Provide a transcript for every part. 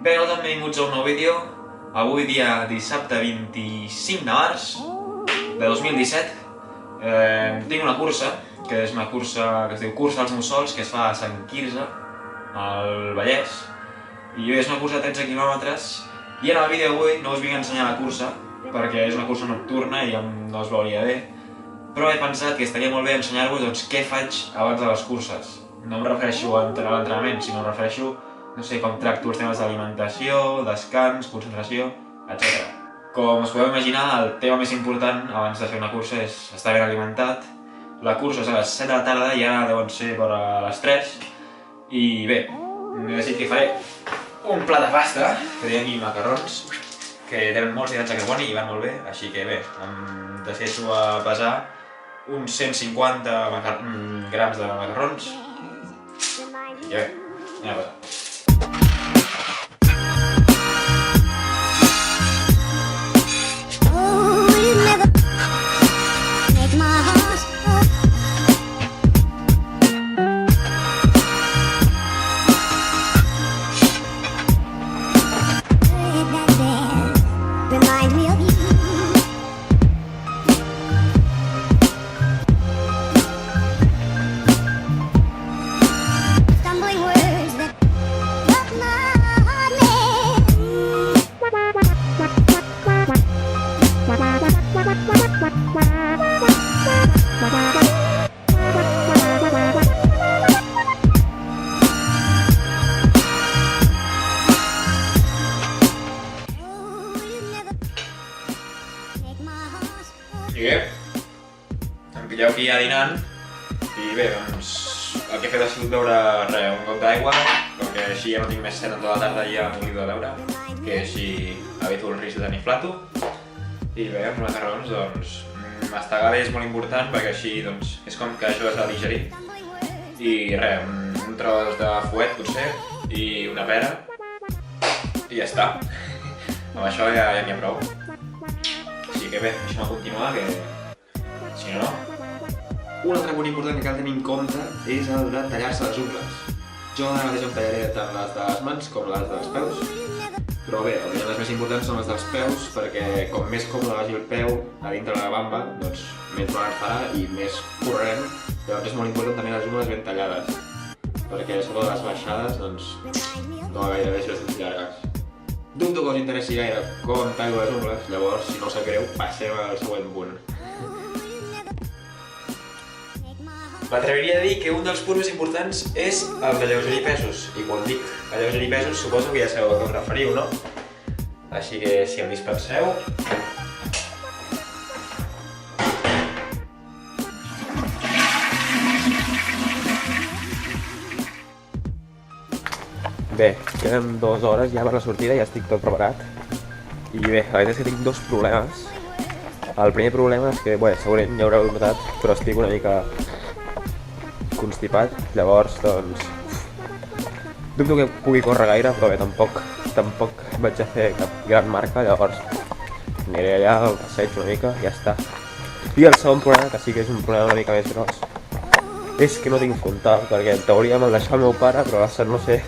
Bé, nosaltres benvinguts a un nou vídeo. Avui dia dissabte 25 de març de 2017. Tinc una cursa, que és una cursa que es diu Cursa dels Mussols, que es fa a Sant Quirze, al Vallès. I és una cursa de 13 quilòmetres. I en el vídeo d'avui no us vinc a ensenyar la cursa, perquè és una cursa nocturna i no es veuria bé. Però he pensat que estaria molt bé ensenyar-vos què faig abans de les curses. No em refereixo a l'entrenament, sinó em refereixo, no sé, com tracto els temes d'alimentació, descans, concentració, etc. Com us podeu imaginar, el tema més important abans de fer una cursa és estar ben alimentat. La cursa és a les 7 de la tarda i ara deuen ser per a les 3. I bé, he decidit que faré un plat de pasta, que tenim aquí macarrons, que tenen molts hidrats de carboni i van molt bé, així que bé, em decideixo a pesar uns 150 grams de macarrons. I bé, anem a pesar. I bé, em pilleu aquí ja dinant i bé, doncs el que he fet ha sigut beure un got d'aigua, perquè així ja no tinc més set en tota la tarda i ja m'ho he de beure, que així evito el risc de tenir flato. I bé, amb macarrons, doncs, mastegar bé és molt important perquè així doncs, és com que això s'ha de digerir. I res, un tros de fuet potser i una pera i ja està. Amb això ja n'hi ha prou. Així que bé, deixem-me continuar, que si no, no. Un altre punt important que cal tenir en compte és el de tallar-se les ungles. Jo ara mateix em tallaré tant les de les mans com les dels peus, però bé, òbviament les més importants són les dels peus, perquè com més còmode vagi el peu a dintre la bamba, doncs menys mal farà i més correrem. Llavors és molt important tenir les ungles ben tallades, perquè sobretot les baixades doncs no va gaire bé si les tens llargues. Dubto que us interessi gaire com tallo les ungles, llavors, si no us sap greu, passem al següent punt. M'atreviria a dir que un dels punts més importants és el d'alleugerir pesos. I quan dic alleugerir pesos, suposo que ja sabeu a què us referiu, no? Així que, si em dispenseu... Bé, queden 2 hores ja per la sortida, ja estic tot preparat. I bé, la veritat és que tinc 2 problemes. El primer problema és que, bé, segurament ja haureu notat, però estic una mica constipat, llavors, doncs... Dubto que pugui córrer gaire, però bé, tampoc vaig a fer cap gran marca, llavors aniré allà al passeig una mica i ja està. I el segon problema, que sí que és un problema una mica més gros, és que no tinc frontal, perquè en teoria me'l deixava el meu pare, però no sé,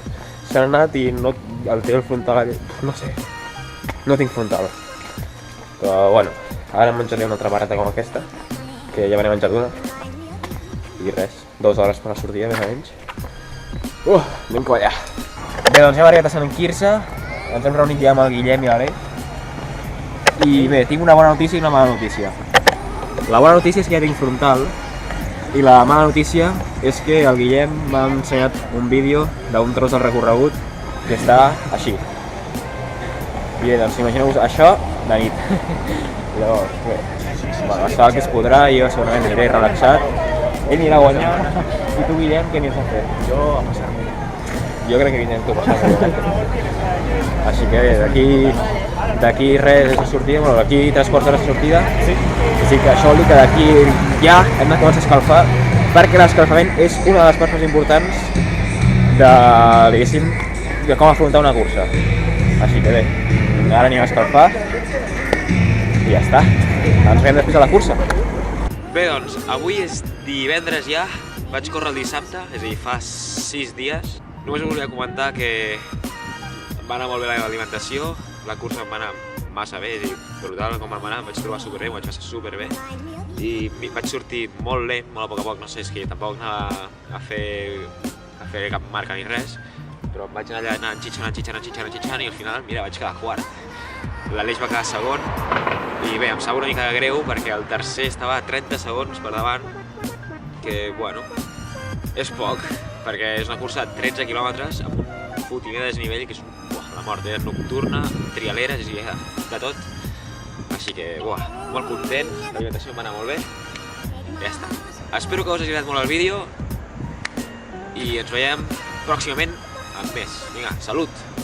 s'ha anat i no el té el frontal, no sé, no tinc frontal. Però bueno, ara em menjaré una altra barreta com aquesta, que ja me n'he menjat una. I res, 2 hores per la sortida, més o menys. Anem cap allà. Bé, doncs ja hem arribat a Sant Quirze, ens hem reunit ja amb el Guillem i l'Ale. I bé, tinc una bona notícia i una mala notícia. La bona notícia és que ja tinc frontal, i la mala notícia és que el Guillem m'ha ensenyat un vídeo d'un tros del recorregut que està així. I bé, doncs imagineu-vos això de nit. Llavors, bé, es fa el que es podrà i jo segurament aniré relaxat. Ell anirà a guanyar. I tu, Guillem, què aniràs a fer? Jo a passar-me. Jo crec que anirem tu a passar-me. Així que bé, d'aquí res és la sortida, bueno, d'aquí 3 quarts d'hora és la sortida. Sí. Així que això vol dir que d'aquí ja hem de començar a escalfar, perquè l'escalfament és una de les parts més importants de, diguéssim, de com afrontar una cursa. Així que bé, ara anem a escalfar i ja està. Ens veiem després de la cursa. Bé, doncs, avui és divendres ja, vaig córrer el dissabte, és a dir, fa 6 dies. Només us volia comentar que va anar molt bé l'alimentació, la cursa em va anar massa bé, brutal com em va anar, em vaig trobar superbé, m'ho vaig passar superbé i vaig sortir molt lent, molt a poc, no sé, és que tampoc anava a fer cap marca ni res, però em vaig anar allà anant xitxant i al final, mira, vaig quedar quart. L'Aleix va quedar segon i bé, em sap una mica de greu perquè el tercer estava a 30 segons per davant, que, bueno, és poc, perquè és una cursa de 13 quilòmetres amb un fotimer de desnivell que és la mort, nocturna, trialera, és a dir, de tot. Així que, molt content, l'alimentació em va anar molt bé, ja està. Espero que us hagi agradat molt el vídeo i ens veiem pròximament amb més. Vinga, salut!